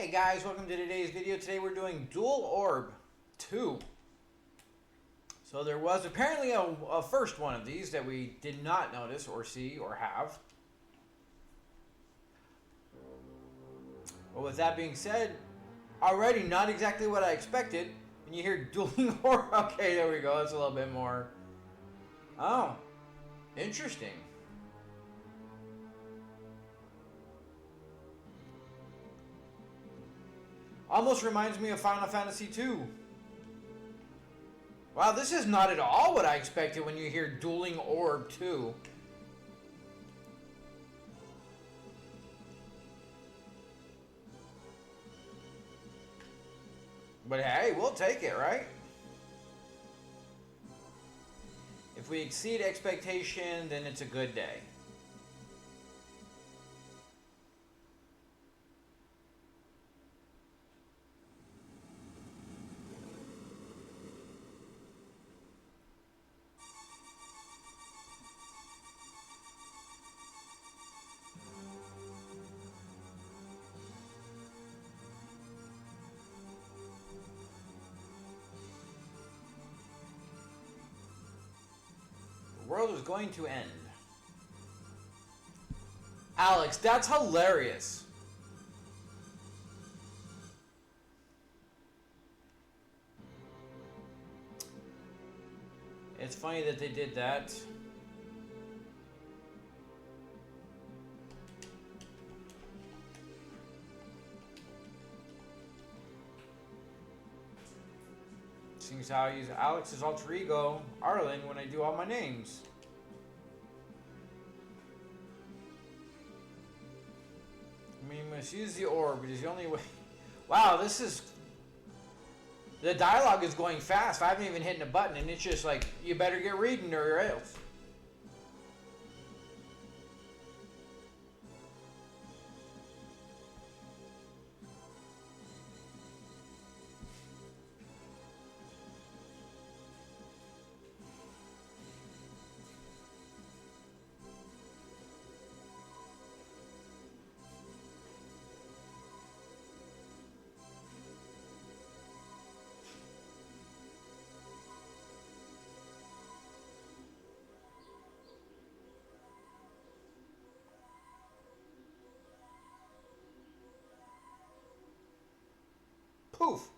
Hey guys, welcome to today's video. Today we're doing Dual Orb 2. So there was apparently a first one of these that we did not notice or see or have. But with that being said, already not exactly what I expected. When you hear Dueling Orb, okay, there we go. That's a little bit more. Oh, interesting. Almost reminds me of Final Fantasy II. Wow, this is not at all what I expected when you hear Dueling Orb 2. But hey, we'll take it, right? If we exceed expectation, then it's a good day. The world is going to end. Alex, that's hilarious. It's funny that they did that. Seems how I use Alex's alter ego, Arlen, when I do all my names. I mean, you must use the orb. It is the only way. Wow, this is... The dialogue is going fast. I haven't even hit a button, and it's just like, you better get reading or else. Poof.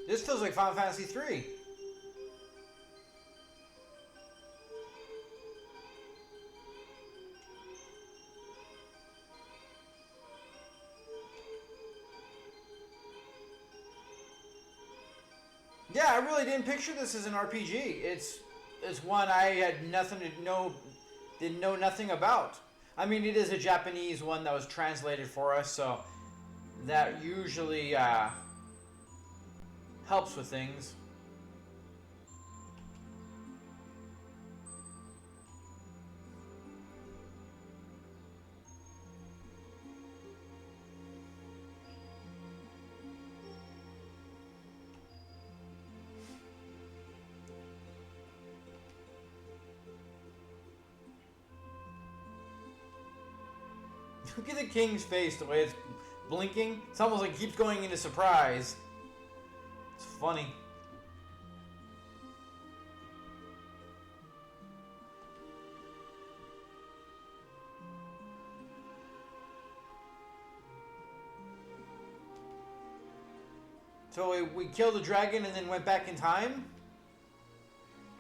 This feels like Final Fantasy 3. Yeah, I really didn't picture this as an RPG. It's one I had nothing to know, didn't know nothing about. I mean, it is a Japanese one that was translated for us, so that usually helps with things. Look at the king's face, the way it's blinking. It's almost like it keeps going into surprise. It's funny. So we killed the dragon and then went back in time?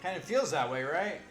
Kind of feels that way, right?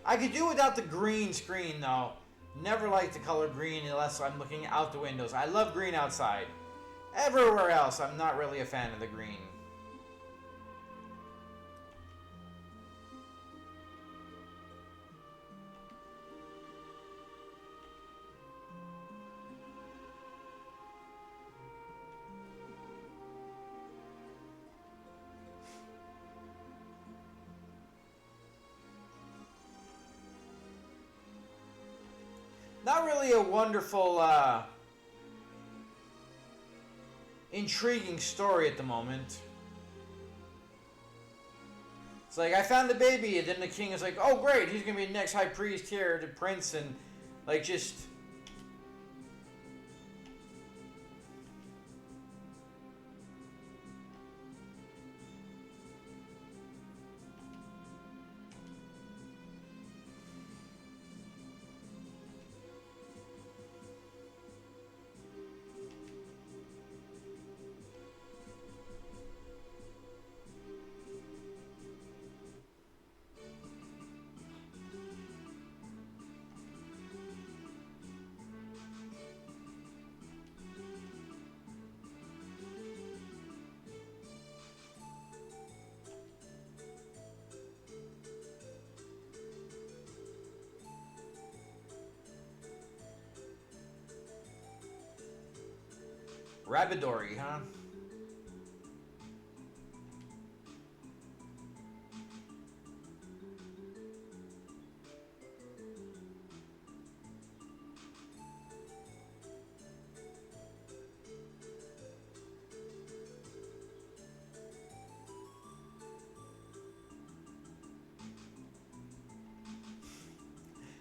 I could do without the green screen though. Never like the color green unless I'm looking out the windows. I love green outside. Everywhere else, I'm not really a fan of the green. Not really a wonderful, intriguing story at the moment. It's like, I found the baby, and then the king is like, oh great, he's gonna be the next high priest here, the prince, and like just... Rabidory, huh?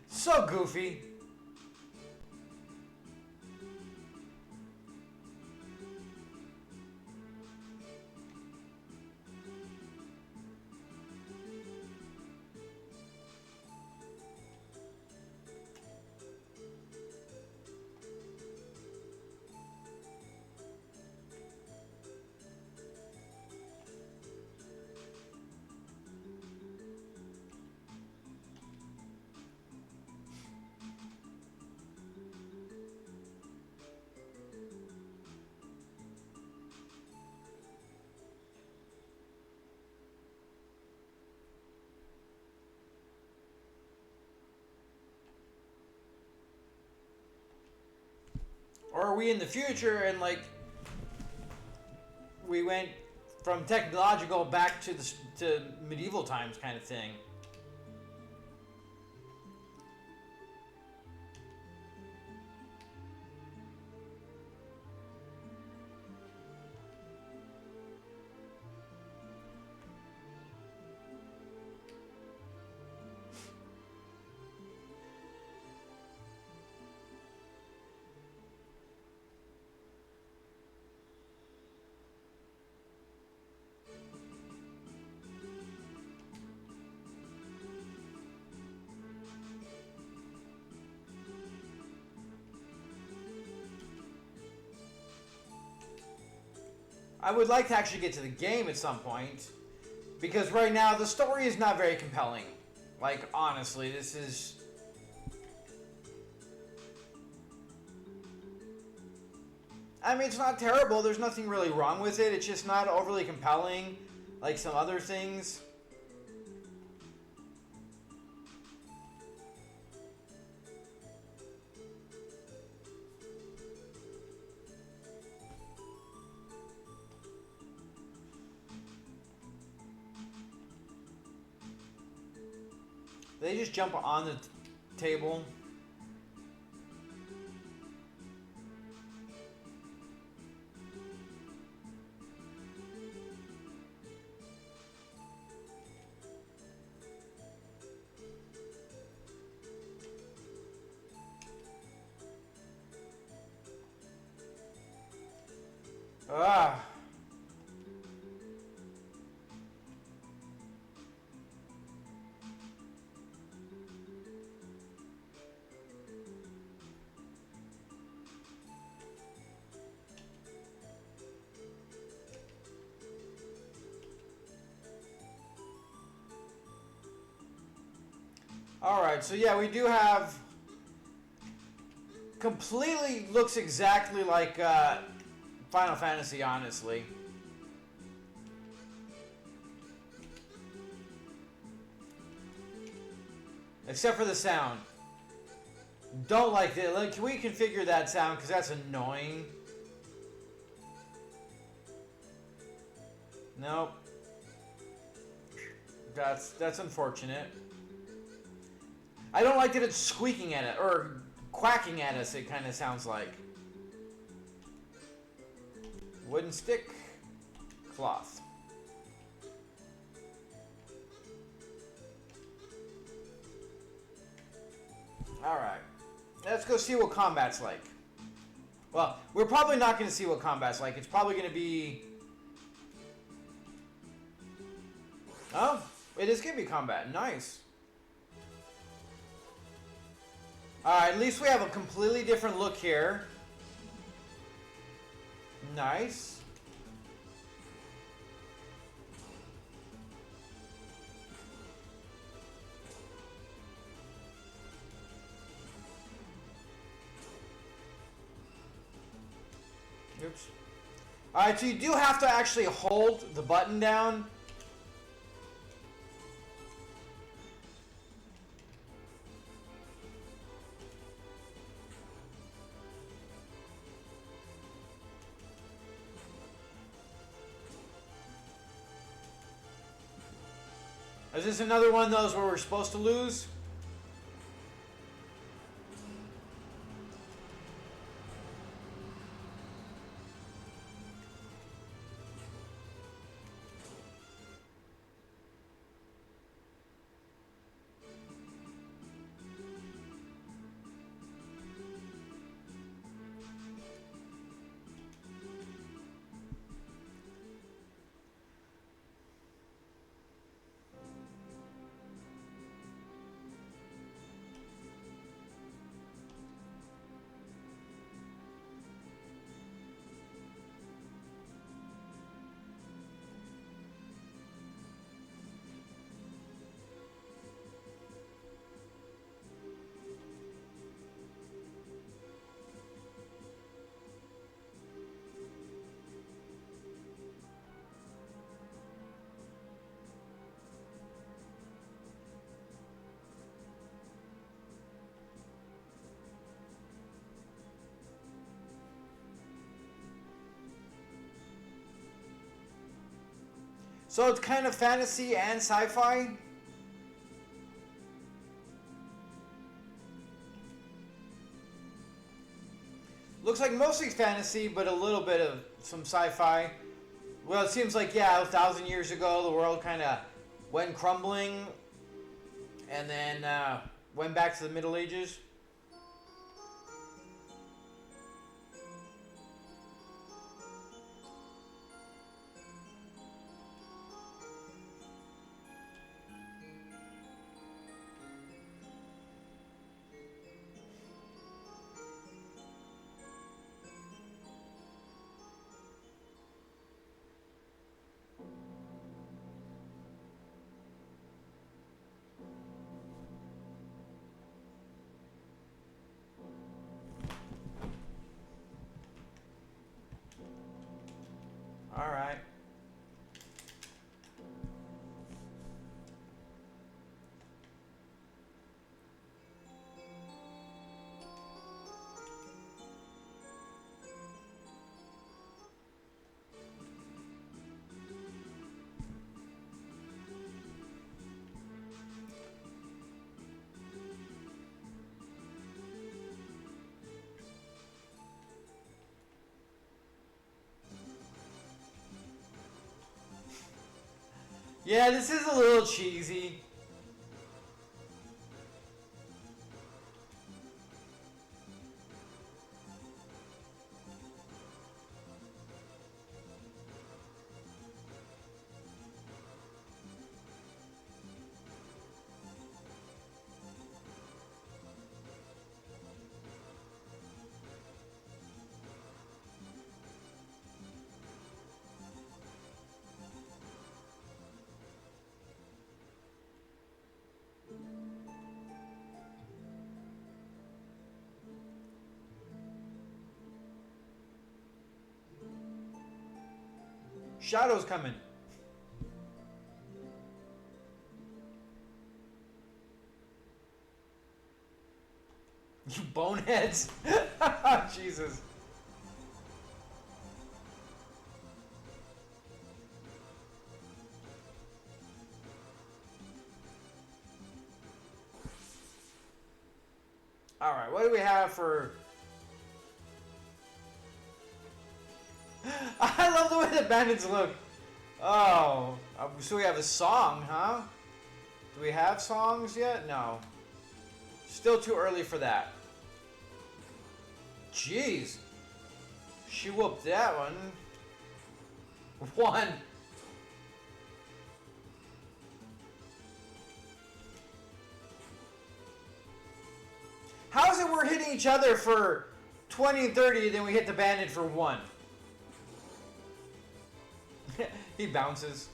So goofy. Or are we in the future and like we went from technological back to medieval times kind of thing? I would like to actually get to the game at some point, because right now the story is not very compelling. Like, honestly, this is... I mean, it's not terrible, there's nothing really wrong with it, it's just not overly compelling, like some other things. They just jump on the table. Ah. Alright, so yeah, we do have... Completely looks exactly like Final Fantasy, honestly. Except for the sound. Don't like that. Like, can we configure that sound? Because that's annoying. Nope. That's unfortunate. I don't like that it's squeaking at it, or quacking at us, it kind of sounds like. Wooden stick. Cloth. Alright. Let's go see what combat's like. Well, we're probably not going to see what combat's like. It's probably going to be... Oh, it is going to be combat. Nice. Alright, at least we have a completely different look here. Nice. Oops. Alright, so you do have to actually hold the button down. Is this another one of those where we're supposed to lose? So it's kind of fantasy and sci-fi? Looks like mostly fantasy, but a little bit of some sci-fi. Well, it seems like, yeah, 1,000 years ago, the world kind of went crumbling, and then went back to the Middle Ages. All right. Yeah, this is a little cheesy. Shadow's coming. You boneheads. Jesus. Alright, what do we have for... I love the way the bandits look. Oh, so we have a song, huh? Do we have songs yet? No. Still too early for that. Jeez. She whooped that one. One. How is it we're hitting each other for 20 and 30, then we hit the bandit for 1? He bounces.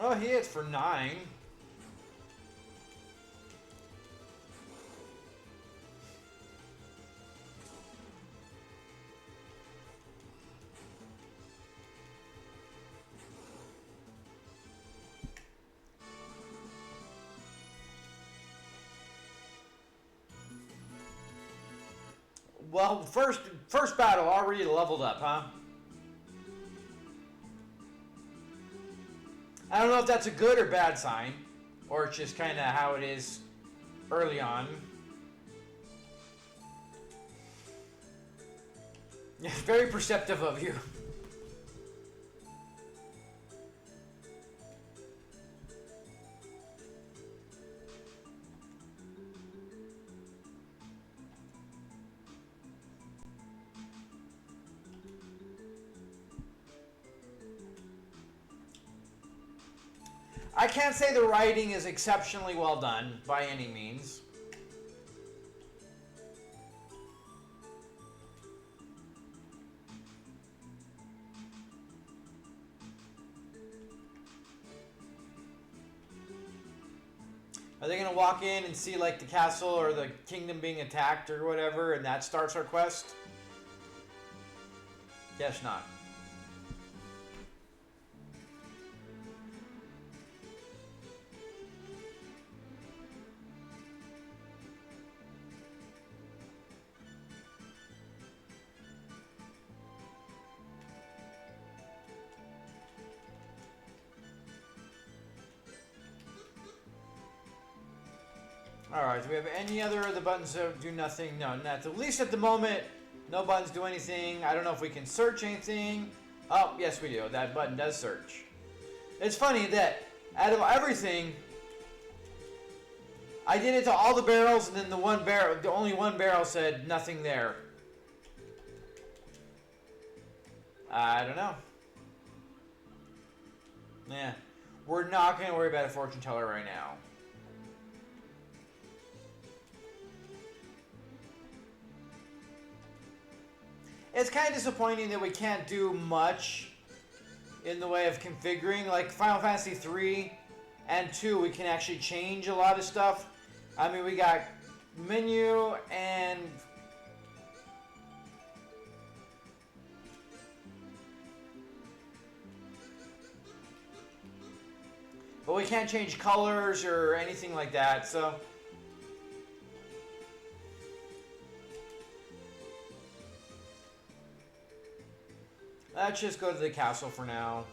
Oh, he hits for 9. Well, first battle already leveled up, huh? I don't know if that's a good or bad sign, or it's just kind of how it is early on. Yeah, very perceptive of you. I can't say the writing is exceptionally well done by any means. Are they going to walk in and see like the castle or the kingdom being attacked or whatever, and that starts our quest? Guess not. Alright, do we have any other of the buttons that do nothing? No, not at least at the moment, no buttons do anything. I don't know if we can search anything. Oh, yes we do. That button does search. It's funny that out of everything, I did it to all the barrels, and then the only one barrel said nothing there. I don't know. Yeah. We're not going to worry about a fortune teller right now. It's kind of disappointing that we can't do much in the way of configuring. Like Final Fantasy 3 and 2, we can actually change a lot of stuff. I mean, we got menu and... but we can't change colors or anything like that, so... let's just go to the castle for now.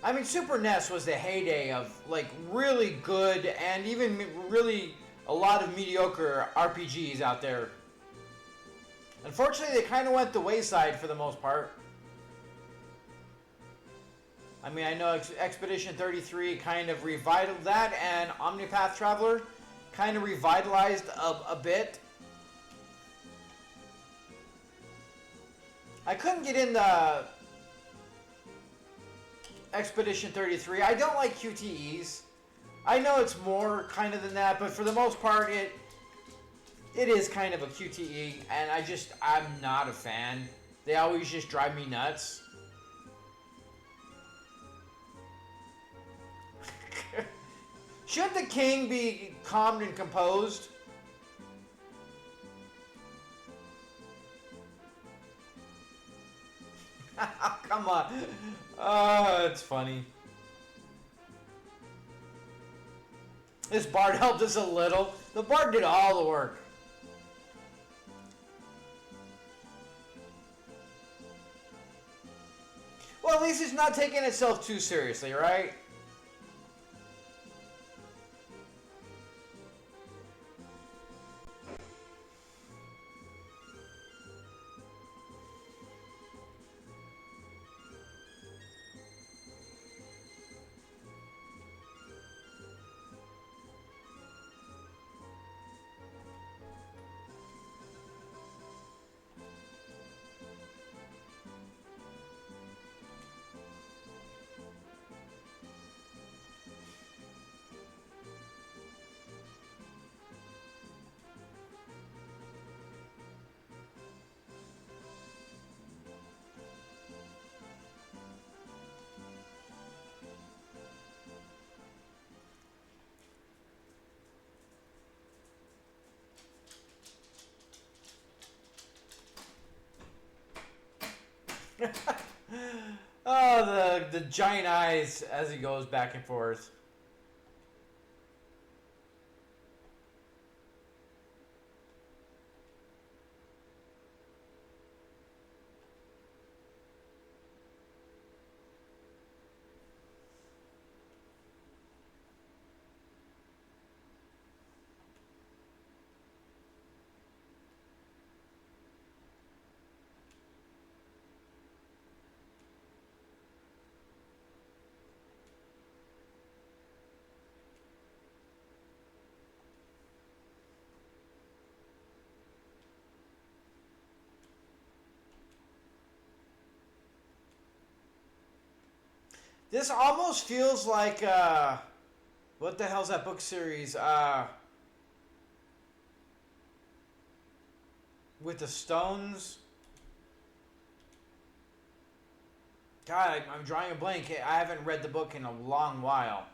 I mean, Super NES was the heyday of, like, really good and even really a lot of mediocre RPGs out there. Unfortunately, they kind of went the wayside for the most part. I mean, I know Expedition 33 kind of revitalized that, and Omnipath Traveler kind of revitalized a bit. I couldn't get in the Expedition 33. I don't like QTEs. I know it's more kind of than that, but for the most part, it is kind of a QTE, and I'm not a fan. They always just drive me nuts. Should the king be calmed and composed? Come on. Oh, it's funny. This Bard helped us a little. The Bard did all the work. Well, at least it's not taking itself too seriously, right? Oh, the giant eyes as he goes back and forth. This almost feels like what the hell's that book series? With the stones. God, I'm drawing a blank. I haven't read the book in a long while.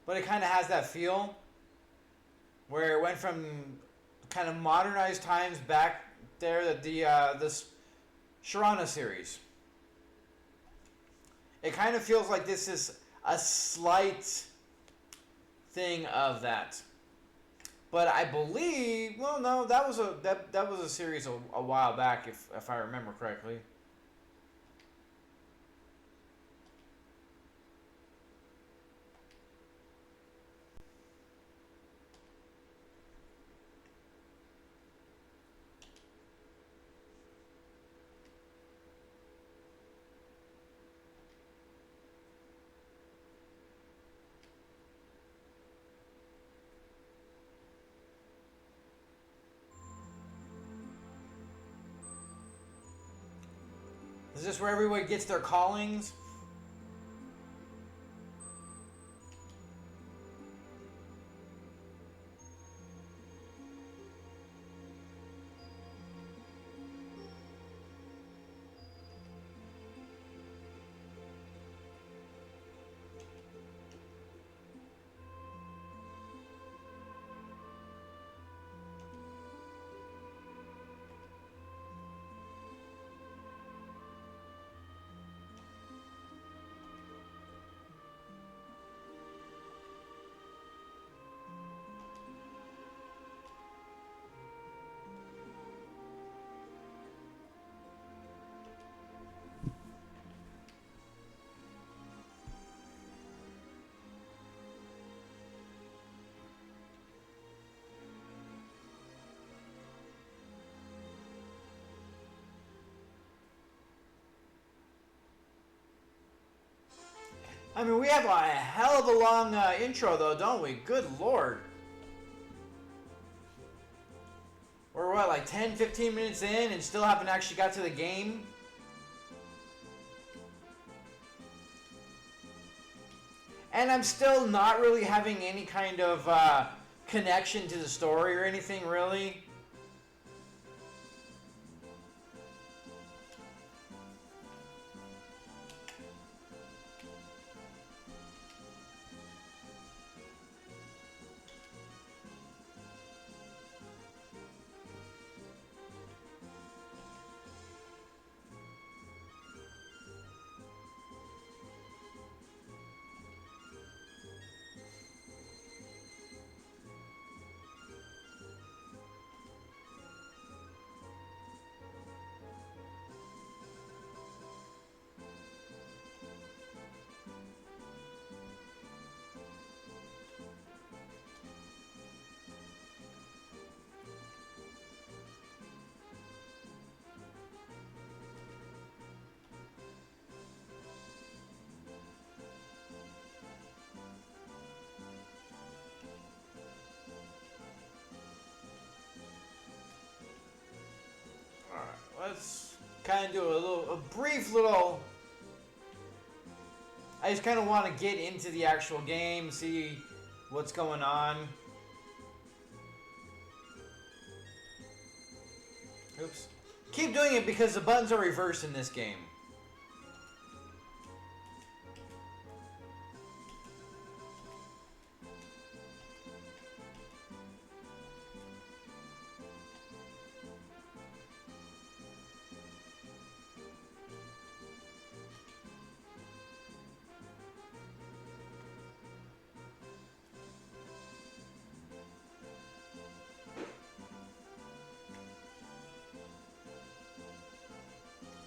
But it kind of has that feel where it went from kind of modernized times back there, that this Sharana series. It kind of feels like this is a slight thing of that. But I believe, well, no, that was a series a while back, if I remember correctly. Is this where everybody gets their callings? I mean, we have a hell of a long intro, though, don't we? Good lord. We're what, like 10, 15 minutes in and still haven't actually got to the game? And I'm still not really having any kind of connection to the story or anything, really. Let's kind of do a brief little. I just kind of want to get into the actual game, see what's going on. Oops. Keep doing it because the buttons are reversed in this game.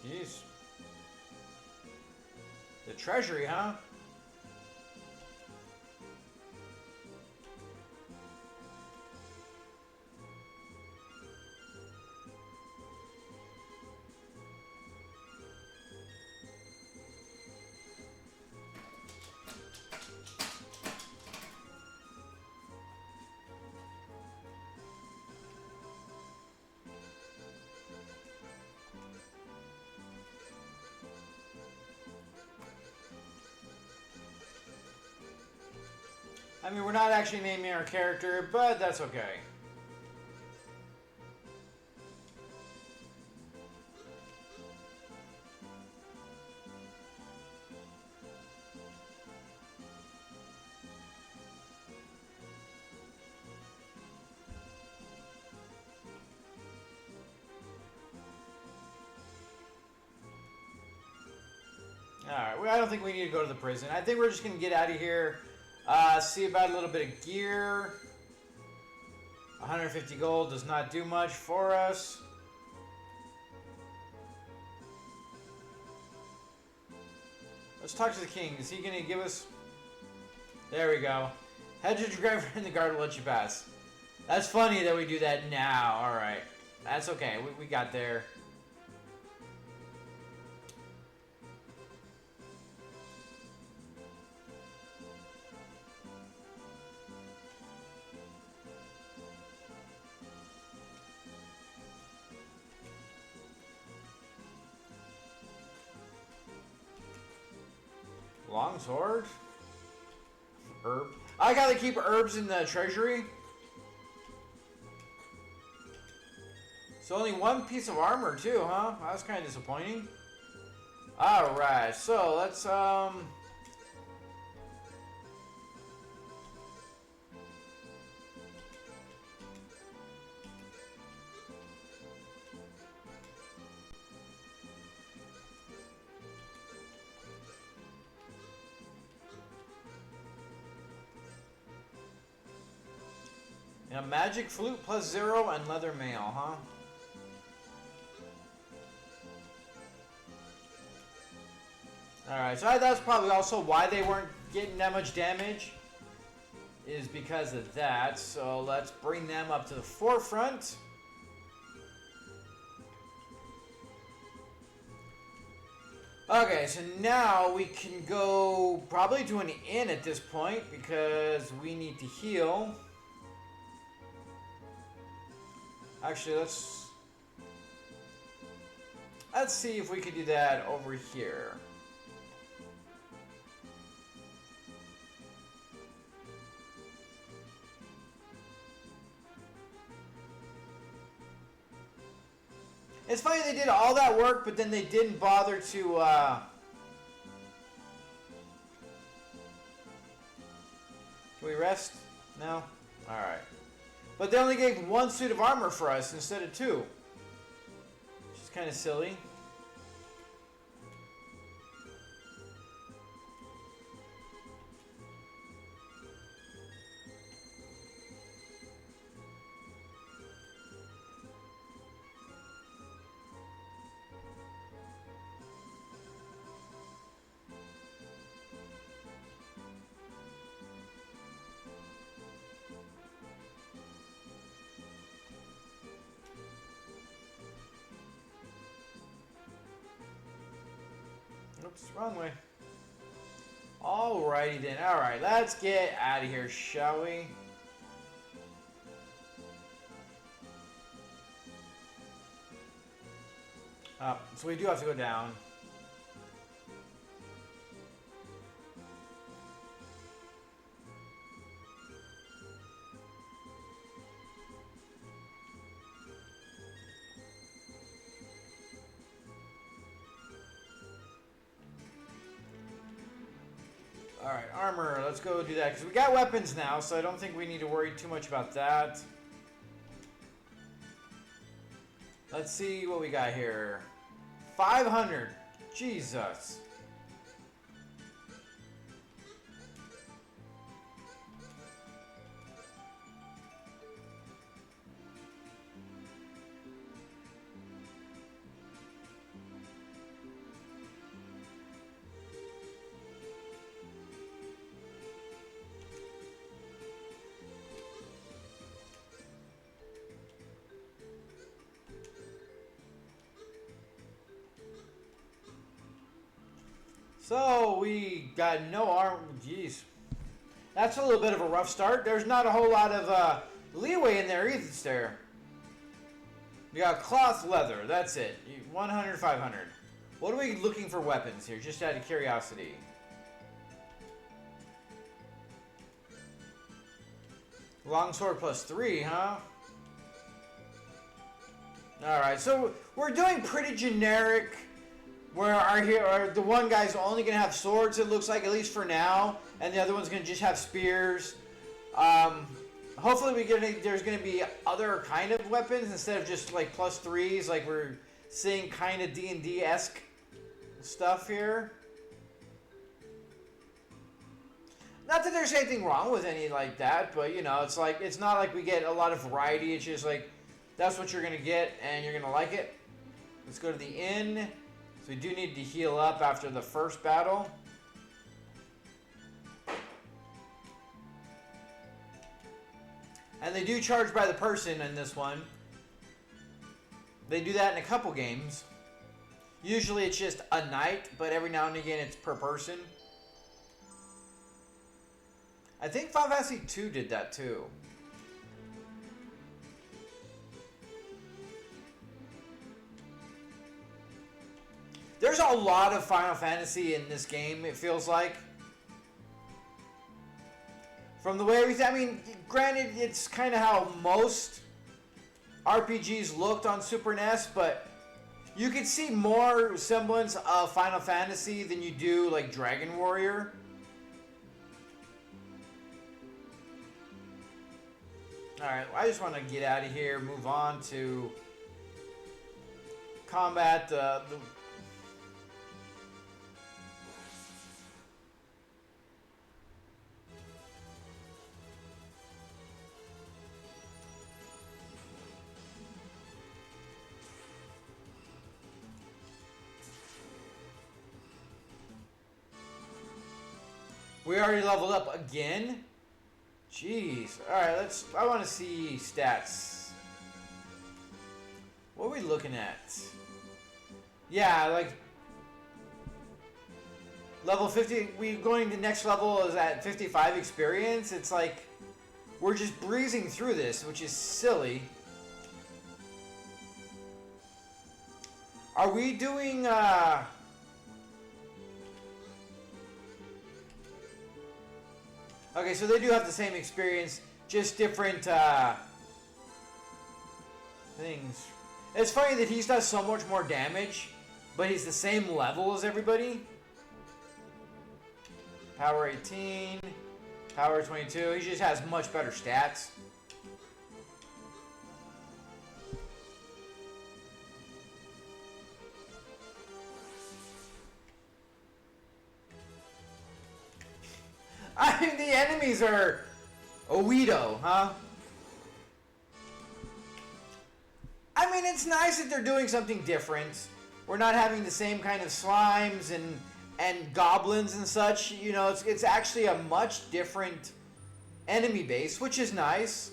Jeez. The treasury, huh? I mean, we're not actually naming our character, but that's okay. Alright, well, I don't think we need to go to the prison. I think we're just going to get out of here. See about a little bit of gear. 150 gold does not do much for us. Let's talk to the king. Is he going to give us... There we go. Head to your grandfather and the guard will let you pass. That's funny that we do that now. Alright. That's okay. We got there. Longsword? Herb. I gotta keep herbs in the treasury. So only one piece of armor too, huh? That's kind of disappointing. Alright, so let's a magic flute plus 0 and leather mail, huh? Alright, so that's probably also why they weren't getting that much damage. Is because of that. So let's bring them up to the forefront. Okay, so now we can go probably to an inn at this point because we need to heal. Actually, let's see if we could do that over here. did all that work, but then they didn't bother to, Can we rest? No? Alright. But they only gave 1 suit of armor for us instead of 2. Which is kind of silly. Oops, wrong way. Alrighty then. Alright, let's get out of here, shall we? So we do have to go down. Alright, armor. Let's go do that. Because we got weapons now, so I don't think we need to worry too much about that. Let's see what we got here. 500. Jesus. So we got no arm. Jeez, that's a little bit of a rough start. There's not a whole lot of leeway in there either. There. We got cloth leather. That's it. 100, 500. What are we looking for weapons here? Just out of curiosity. Longsword +3, huh? All right. So we're doing pretty generic. Where the one guy's only going to have swords, it looks like, at least for now. And the other one's going to just have spears. Hopefully there's going to be other kind of weapons instead of just like +3s like we're seeing kind of D&D-esque stuff here. Not that there's anything wrong with any like that, but you know, it's not like we get a lot of variety. It's just like, that's what you're going to get and you're going to like it. Let's go to the inn. We do need to heal up after the first battle. And they do charge by the person in this one. They do that in a couple games. Usually it's just a night, but every now and again it's per person. I think Final Fantasy 2 did that too. There's a lot of Final Fantasy in this game, it feels like. From the way everything, I mean, granted, it's kind of how most RPGs looked on Super NES, but you could see more semblance of Final Fantasy than you do, like, Dragon Warrior. Alright, I just want to get out of here, move on to combat. We already leveled up again? Jeez. Alright, I want to see stats. What are we looking at? Yeah, like level 50, we going to next level is at 55 experience. It's like we're just breezing through this, which is silly. Are we doing okay, so they do have the same experience, just different things. It's funny that he does so much more damage, but he's the same level as everybody. Power 18, power 22. He just has much better stats. I mean, the enemies are Owedo, huh? I mean, it's nice that they're doing something different. We're not having the same kind of slimes and goblins and such. You know, it's actually a much different enemy base, which is nice.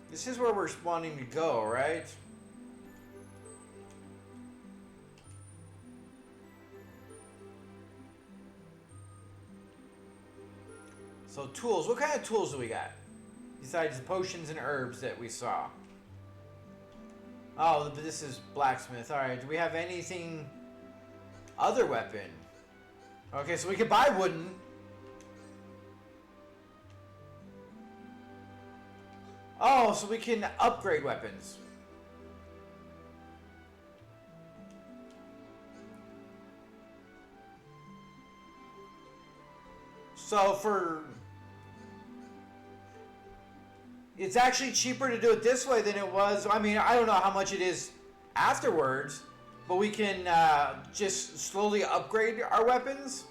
This is where we're wanting to go, right? So tools, what kind of tools do we got? Besides the potions and herbs that we saw. Oh, but this is blacksmith. Alright, do we have anything other weapon? Okay, so we could buy wooden. Oh, so we can upgrade weapons. So for... It's actually cheaper to do it this way than it was. I mean, I don't know how much it is afterwards, but we can just slowly upgrade our weapons.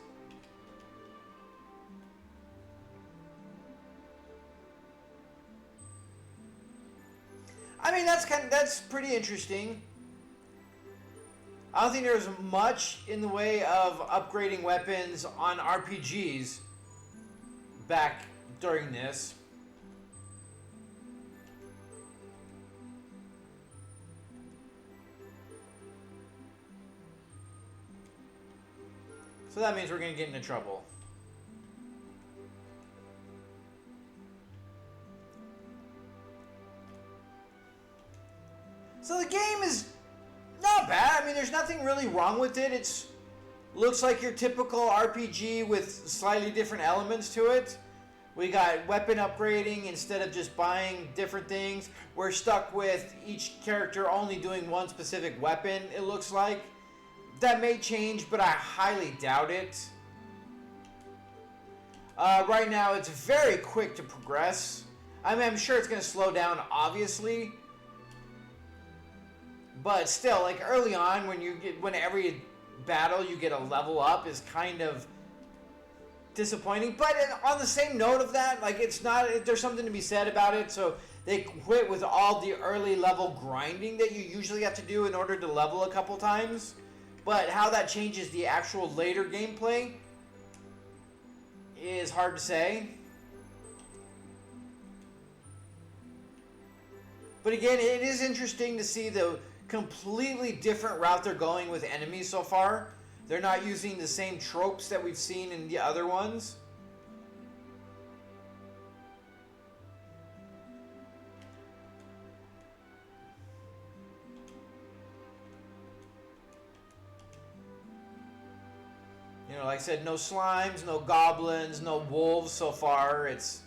I mean, that's pretty interesting. I don't think there's much in the way of upgrading weapons on RPGs back during this. So that means we're going to get into trouble. So the game is not bad. I mean, there's nothing really wrong with it. It's looks like your typical RPG with slightly different elements to it. We got weapon upgrading instead of just buying different things. We're stuck with each character only doing one specific weapon, it looks like. That may change, but I highly doubt it. Right now, it's very quick to progress. I mean, I'm sure it's going to slow down, obviously. But still, like early on, when every battle you get a level up is kind of disappointing. But on the same note of that, like it's not. There's something to be said about it. So they quit with all the early level grinding that you usually have to do in order to level a couple times. But how that changes the actual later gameplay is hard to say. But again, it is interesting to see the completely different route they're going with enemies so far. They're not using the same tropes that we've seen in the other ones. You know, like I said, no slimes, no goblins, no wolves so far. It's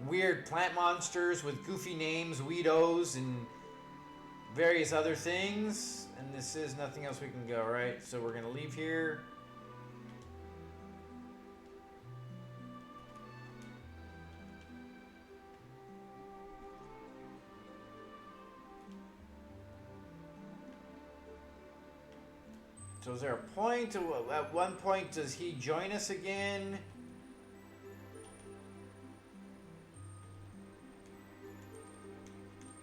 weird plant monsters with goofy names, Weedos, and various other things. And this is nothing else we can go, right? So we're going to leave here. So is there a point? At one point, does he join us again?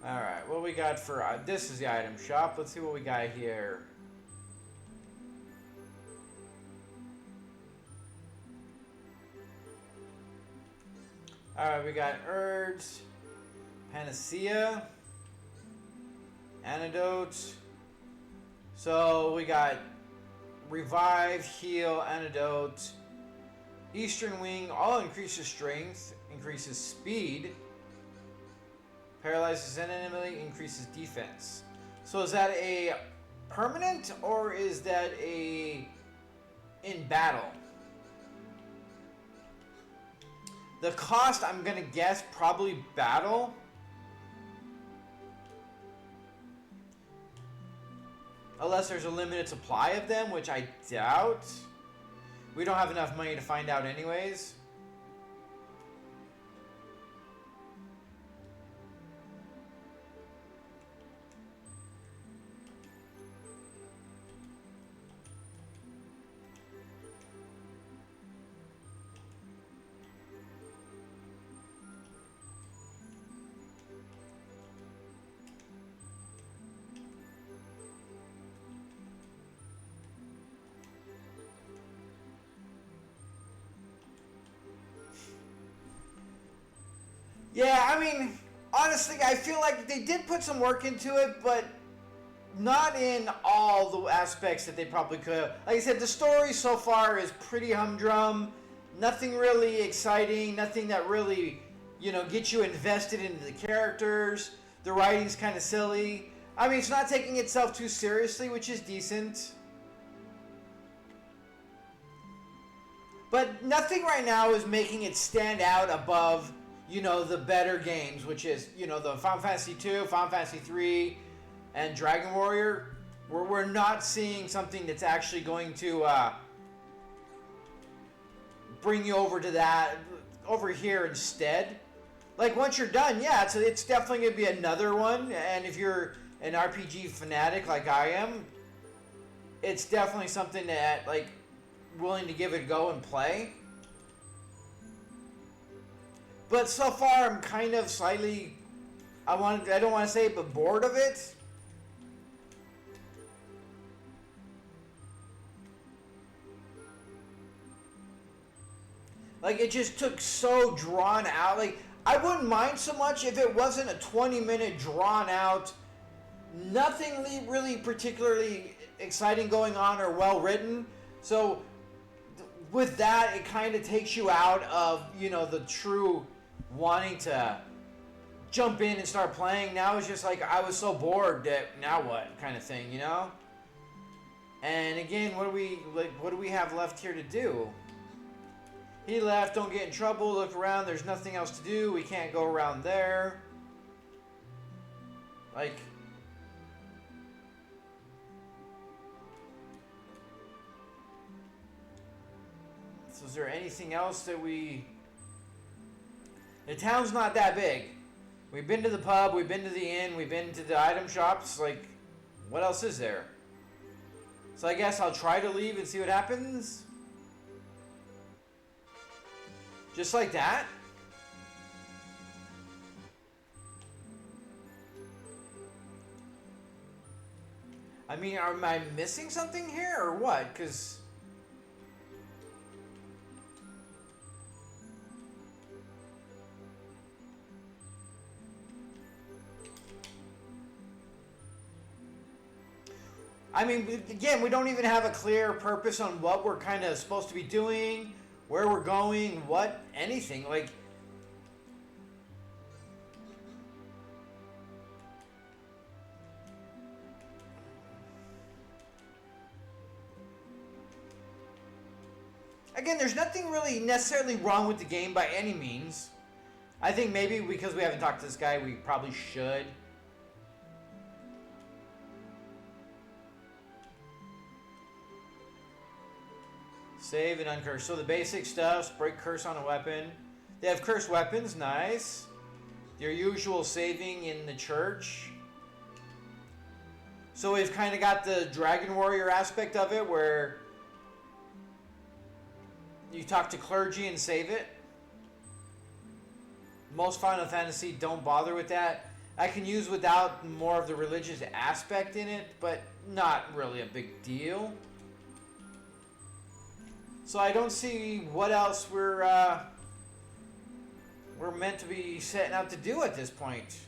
Alright, what we got for... this is the item shop. Let's see what we got here. Alright, we got herbs, panacea, antidote. So we got revive, heal, antidote, eastern wing, all increases strength, increases speed, paralyzes an enemy, increases defense. So is that a permanent or is that a in battle? The cost, I'm gonna guess, probably battle. Unless there's a limited supply of them, which I doubt. We don't have enough money to find out anyways. Yeah, I mean, honestly, I feel like they did put some work into it, but not in all the aspects that they probably could have. Like I said, the story so far is pretty humdrum. Nothing really exciting. Nothing that really, gets you invested into the characters. The writing's kind of silly. I mean, it's not taking itself too seriously, which is decent. But nothing right now is making it stand out above the better games, which is, the Final Fantasy 2, Final Fantasy 3, and Dragon Warrior, where we're not seeing something that's actually going to bring you over here instead. Like, once you're done, yeah, it's definitely going to be another one, and if you're an RPG fanatic like I am, it's definitely something that, willing to give it a go and play. But so far, I'm kind of slightly, I don't want to say it, but bored of it. It just took so drawn out. I wouldn't mind so much if it wasn't a 20-minute drawn out, nothing really particularly exciting going on or well written. So with that, it kind of takes you out of, the true wanting to jump in and start playing. Now it's just I was so bored that now what kind of thing, And again, what do we have left here to do? He left, don't get in trouble, look around, there's nothing else to do, we can't go around there. So is there anything else that The town's not that big. We've been to the pub, we've been to the inn, we've been to the item shops. What else is there? So I guess I'll try to leave and see what happens. Just like that? I mean, am I missing something here or what? Because I mean, again, we don't even have a clear purpose on what we're kind of supposed to be doing, where we're going, anything. Again, there's nothing really necessarily wrong with the game by any means. I think maybe because we haven't talked to this guy, we probably should. Save and uncurse. So the basic stuff, break curse on a weapon. They have cursed weapons, nice. Their usual saving in the church. So we've kind of got the Dragon Warrior aspect of it where you talk to clergy and save it. Most Final Fantasy don't bother with that. I can use without more of the religious aspect in it, but not really a big deal. So I don't see what else we're meant to be setting out to do at this point.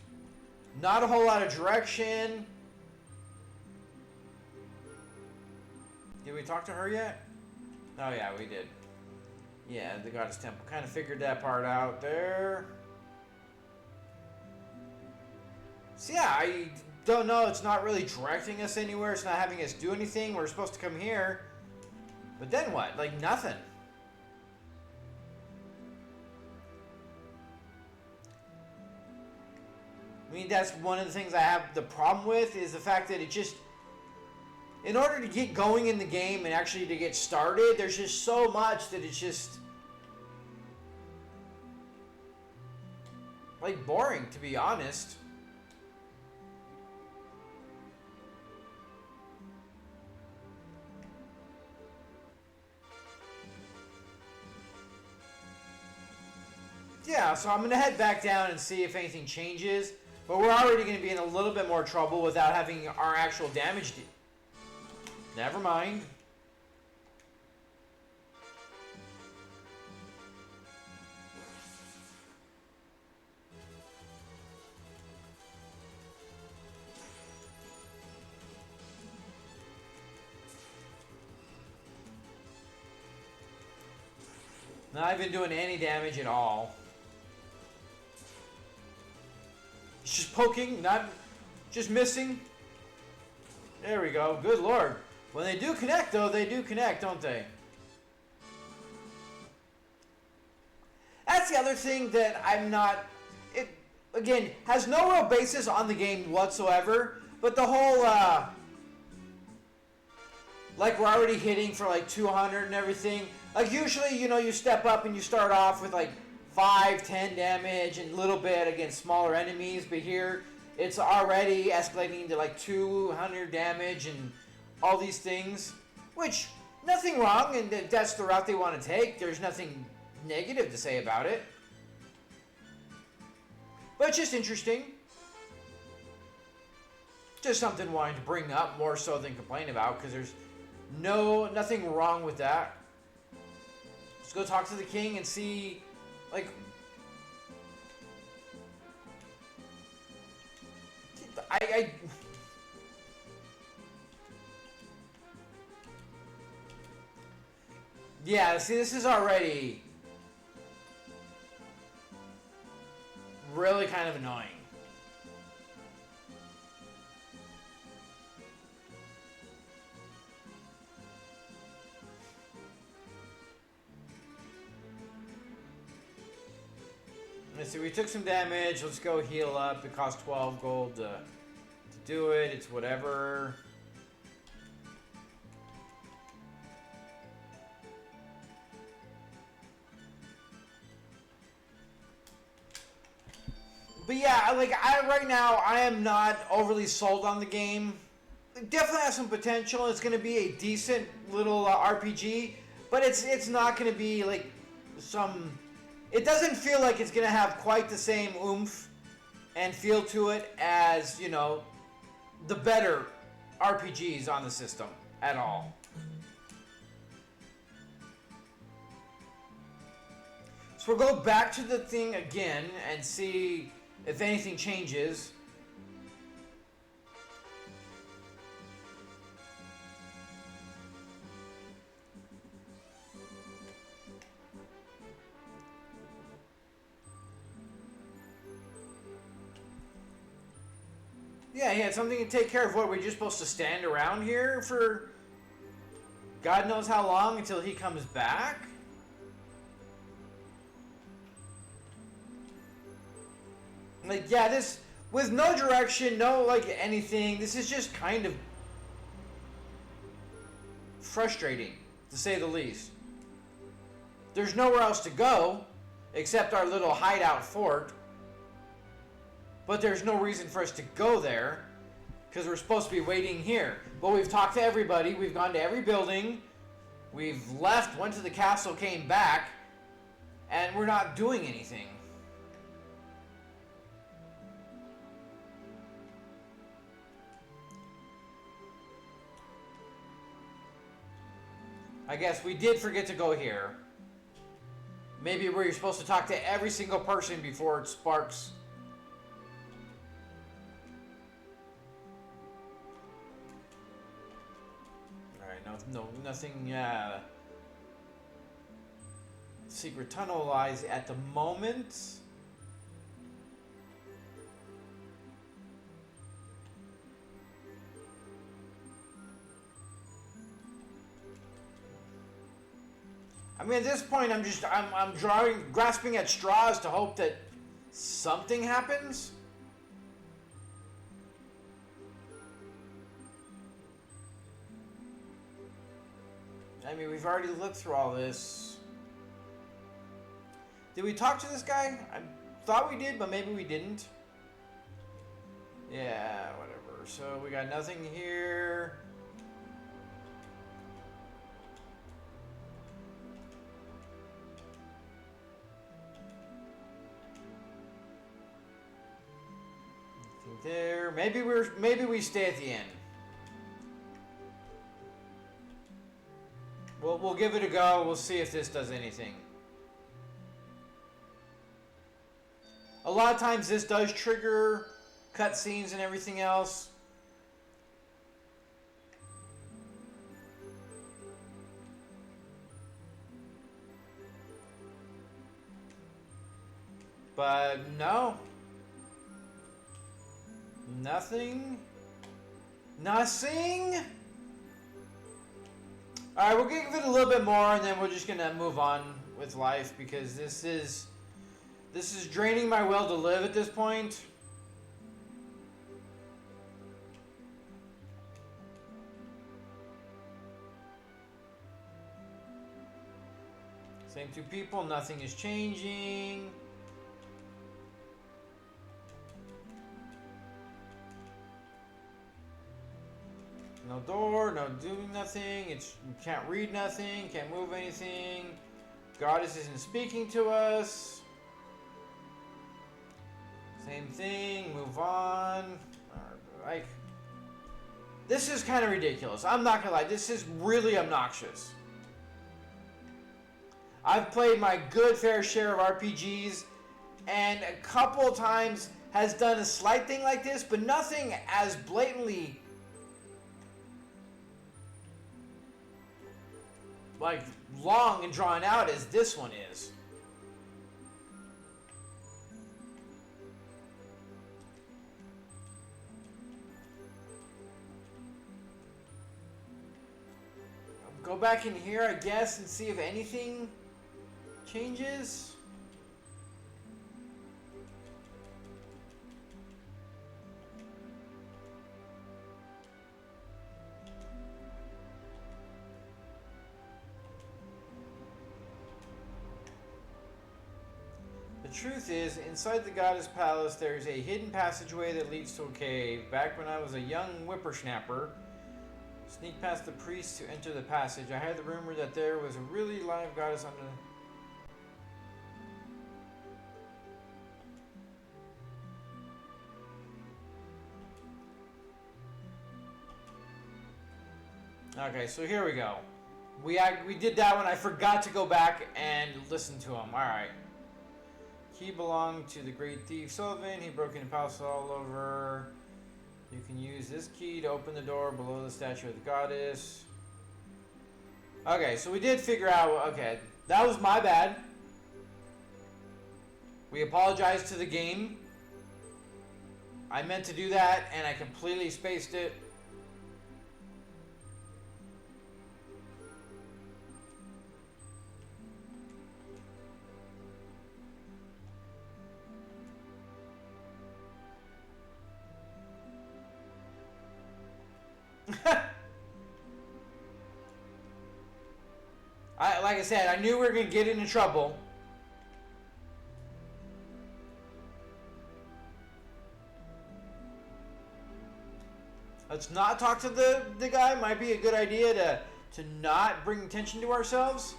Not a whole lot of direction. Did we talk to her yet? Oh yeah, we did. Yeah, the Goddess Temple. Kind of figured that part out there. So yeah, I don't know. It's not really directing us anywhere. It's not having us do anything. We're supposed to come here. But then what? Nothing. I mean, that's one of the things I have the problem with, is the fact that it just, in order to get going in the game and actually to get started, there's just so much that it's just, like, boring, to be honest. Yeah, so I'm going to head back down and see if anything changes. But we're already going to be in a little bit more trouble without having our actual damage. Never mind. Not even doing any damage at all. It's just poking, not just missing. There we go. Good lord. When they do connect, though, they do connect, don't they? That's the other thing that I'm not... It, again, has no real basis on the game whatsoever. But the whole, like, we're already hitting for, like, 200 and everything. Like, usually, you know, you step up and you start off with, like, 5, 10 damage and a little bit against smaller enemies, but here it's already escalating to like 200 damage and all these things, which nothing wrong, and that's the route they want to take. There's nothing negative to say about it, but it's just interesting. Just something wanting to bring up more so than complain about, because there's nothing wrong with that. Let's go talk to the king and see. Like, yeah, see, this is already really kind of annoying. Let's see, we took some damage. Let's go heal up. It costs 12 gold to do it. It's whatever. But yeah, like, right now, I am not overly sold on the game. It definitely has some potential. It's going to be a decent little RPG, but it's not going to be like some... It doesn't feel like it's going to have quite the same oomph and feel to it as, you know, the better RPGs on the system at all. So we'll go back to the thing again and see if anything changes. Yeah, he had something to take care of. What, we're just supposed to stand around here for God knows how long until he comes back? Like, yeah, this, with no direction, no, like, anything, this is just kind of frustrating, to say the least. There's nowhere else to go, except our little hideout fort. But there's no reason for us to go there, because we're supposed to be waiting here. But we've talked to everybody, we've gone to every building, we've left, went to the castle, came back, and we're not doing anything. I guess we did forget to go here. Maybe where you're supposed to talk to every single person before it sparks. No, nothing, secret tunnel lies at the moment. I mean, at this point, I'm grasping at straws to hope that something happens. I mean, we've already looked through all this. Did we talk to this guy? I thought we did, but maybe we didn't. Yeah, whatever. So we got nothing here. Nothing there. Maybe we stay at the end. We'll give it a go. We'll see if this does anything. A lot of times this does trigger cutscenes and everything else. But no. Nothing. Nothing. Alright, we'll give it a little bit more and then we're just gonna move on with life because this is draining my will to live at this point. Same two people, nothing is changing. No door, no doing nothing. You can't read nothing, can't move anything. Goddess isn't speaking to us. Same thing, move on. Like, this is kind of ridiculous. I'm not gonna lie, this is really obnoxious. I've played my good fair share of RPGs, and a couple times has done a slight thing like this, but nothing as blatantly like long and drawn out as this one is. I'll go back in here, I guess, and see if anything changes. The truth is, inside the goddess palace, there's a hidden passageway that leads to a cave. Back when I was a young whippersnapper, sneaked past the priest to enter the passage. I had the rumor that there was a really live goddess under the... Okay, so here we go. We did that one. I forgot to go back and listen to him. All right. Key belonged to the great thief Sullivan. He broke into palace all over. You can use this key to open the door below the statue of the goddess. Okay, so we did figure out... Okay, that was my bad. We apologize to the game. I meant to do that, and I completely spaced it. Like I said, I knew we were going to get into trouble. Let's not talk to the guy. Might be a good idea to not bring attention to ourselves.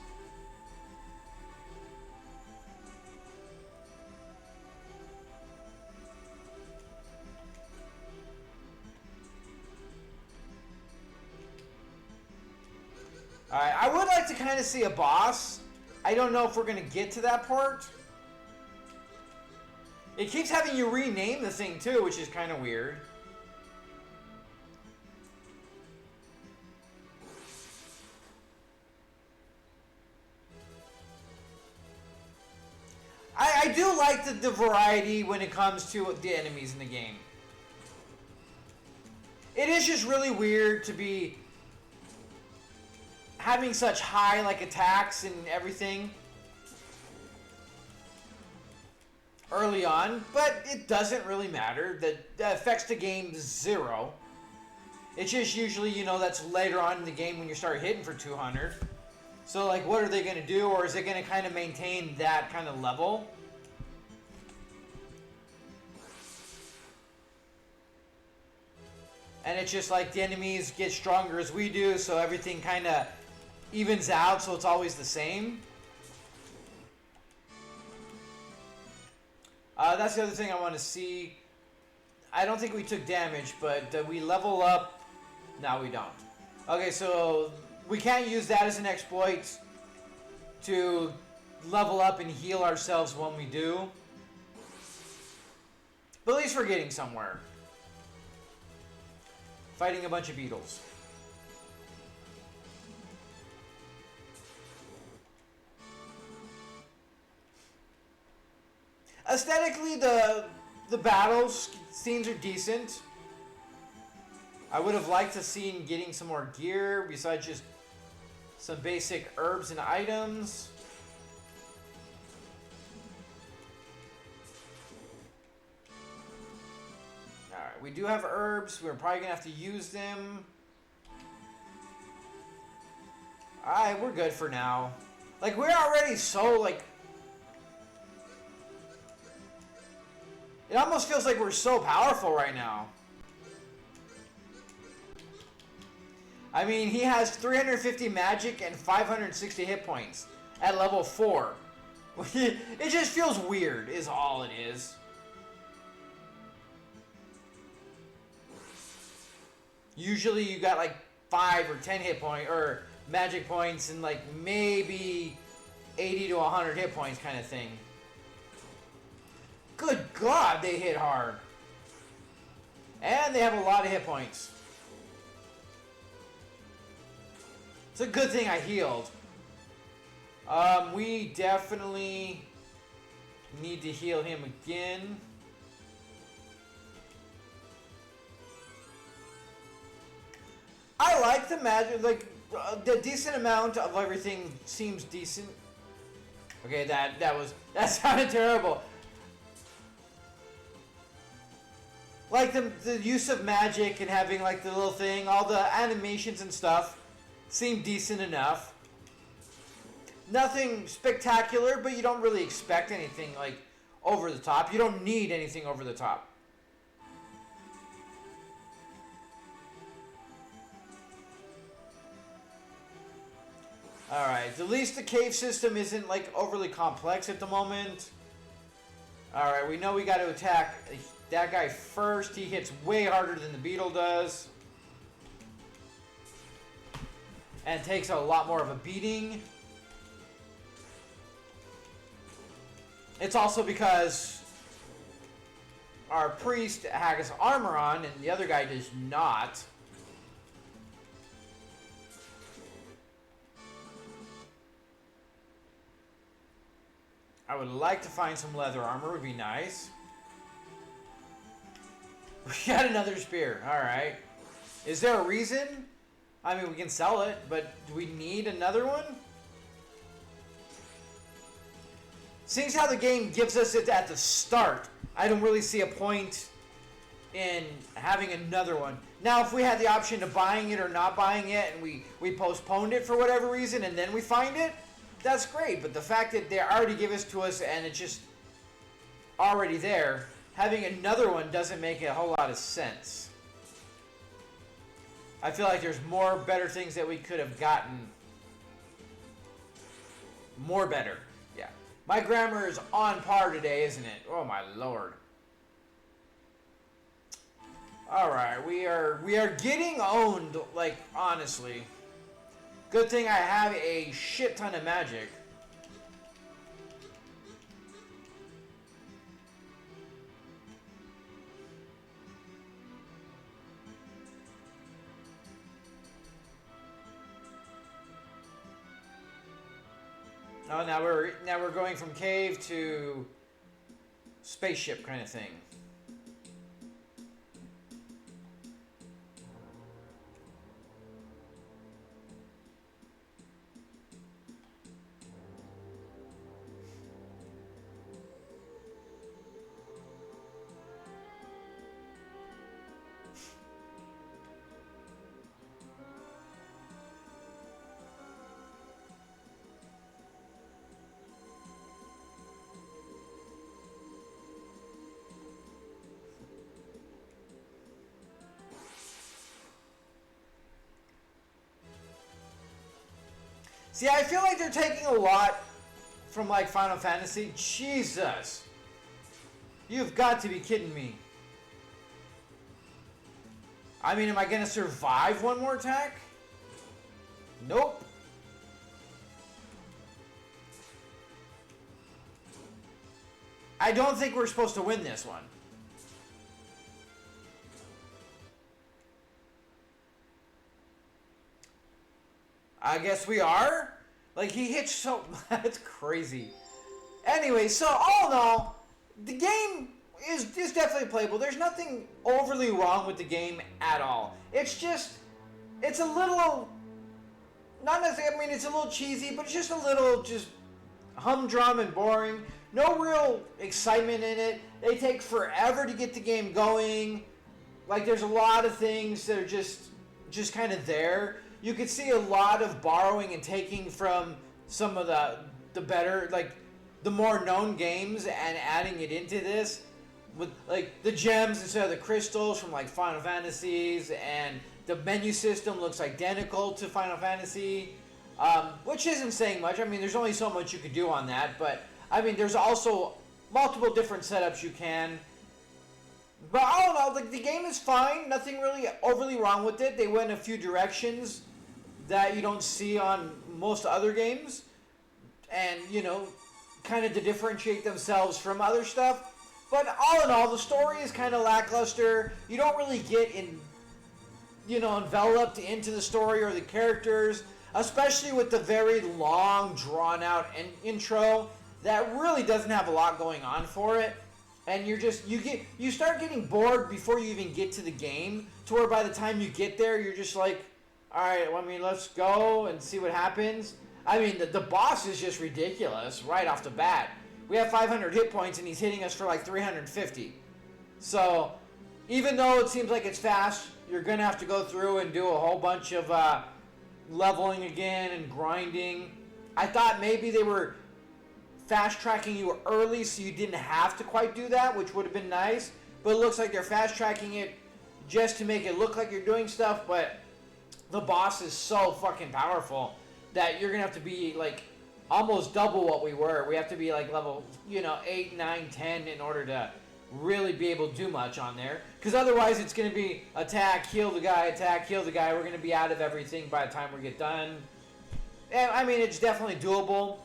Alright, I would like to kind of see a boss. I don't know if we're going to get to that part. It keeps having you rename the thing too, which is kind of weird. I do like the variety when it comes to the enemies in the game. It is just really weird to be having such high attacks and everything early on, but it doesn't really matter. That affects the game zero. It's just usually, that's later on in the game when you start hitting for 200. So, like, what are they going to do? Or is it going to kind of maintain that kind of level? And it's just like the enemies get stronger as we do, so everything kind of evens out, so it's always the same. That's the other thing I want to see. I don't think we took damage, but we level up. No, we don't. Okay, so we can't use that as an exploit to level up and heal ourselves when we do. But at least we're getting somewhere. Fighting a bunch of beetles. Aesthetically, the battles scenes are decent. I would have liked to see getting some more gear besides just some basic herbs and items. Alright, we do have herbs. We're probably going to have to use them. Alright, we're good for now. Like, we're already so, like... It almost feels like we're so powerful right now. I mean, he has 350 magic and 560 hit points at level 4. It just feels weird, is all it is. Usually you got like 5 or 10 hit points, or magic points, and like maybe 80 to 100 hit points kind of thing. Good God, they hit hard. And they have a lot of hit points. It's a good thing I healed. We definitely need to heal him again. I like the magic, like, the decent amount of everything seems decent. Okay, that sounded terrible. Like the use of magic and having like the little thing, all the animations and stuff seem decent enough. Nothing spectacular, but you don't really expect anything like over the top. You don't need anything over the top. Alright, at least the cave system isn't like overly complex at the moment. Alright, we know we got to attack that guy first. He hits way harder than the beetle does. And takes a lot more of a beating. It's also because our priest has armor on and the other guy does not. I would like to find some leather armor, would be nice. We got another spear, alright. Is there a reason? I mean, we can sell it, but do we need another one? Seeing how the game gives us it at the start, I don't really see a point in having another one. Now, if we had the option of buying it or not buying it, and we postponed it for whatever reason, and then we find it, that's great. But the fact that they already give it to us and it's just already there, having another one doesn't make a whole lot of sense. I feel like there's more better things that we could have gotten. More better. Yeah. My grammar is on par today, isn't it? Oh my lord. Alright, we are getting owned, like, honestly. Good thing I have a shit ton of magic. Oh, now we're going from cave to spaceship kind of thing. See, I feel like they're taking a lot from like Final Fantasy. Jesus. You've got to be kidding me. I mean, am I going to survive one more attack? Nope. I don't think we're supposed to win this one. I guess we are? Like, he hits so... That's crazy. Anyway, so all in all, the game is definitely playable. There's nothing overly wrong with the game at all. It's just... It's a little... Not necessarily... I mean, it's a little cheesy, but it's just a little just humdrum and boring. No real excitement in it. They take forever to get the game going. Like, there's a lot of things that are just kind of there. You could see a lot of borrowing and taking from some of the better, like, the more known games and adding it into this. With, like, the gems instead of the crystals from, like, Final Fantasies, and the menu system looks identical to Final Fantasy, which isn't saying much. I mean, there's only so much you could do on that, but, I mean, there's also multiple different setups you can. But I don't know, like, the game is fine. Nothing really overly wrong with it. They went a few directions that you don't see on most other games. And, you know, kind of to differentiate themselves from other stuff. But all in all, the story is kind of lackluster. You don't really get enveloped into the story or the characters. Especially with the very long, drawn-out intro that really doesn't have a lot going on for it. And you start getting bored before you even get to the game, to where by the time you get there, you're just like, all right, well, I mean, let's go and see what happens. I mean, the boss is just ridiculous right off the bat. We have 500 hit points, and he's hitting us for like 350. So, even though it seems like it's fast, you're going to have to go through and do a whole bunch of leveling again and grinding. I thought maybe they were fast tracking you early so you didn't have to quite do that, which would have been nice. But it looks like they're fast tracking it just to make it look like you're doing stuff. But the boss is so fucking powerful that you're gonna have to be like almost double what we were. We have to be like level 8, 9, 10 in order to really be able to do much on there. Because otherwise it's gonna be attack, heal the guy, attack, heal the guy. We're gonna be out of everything by the time we get done. And I mean, it's definitely doable,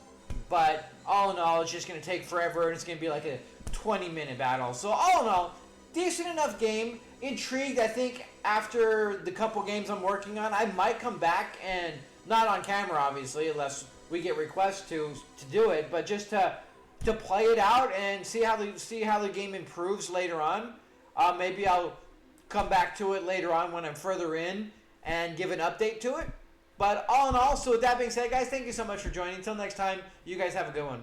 but all in all, it's just going to take forever, and it's going to be like a 20-minute battle. So all in all, decent enough game. Intrigued, I think, after the couple games I'm working on, I might come back, and not on camera, obviously, unless we get requests to do it, but just to play it out and see how the game improves later on. Maybe I'll come back to it later on when I'm further in and give an update to it. But all in all, so with that being said, guys, thank you so much for joining. Until next time, you guys have a good one.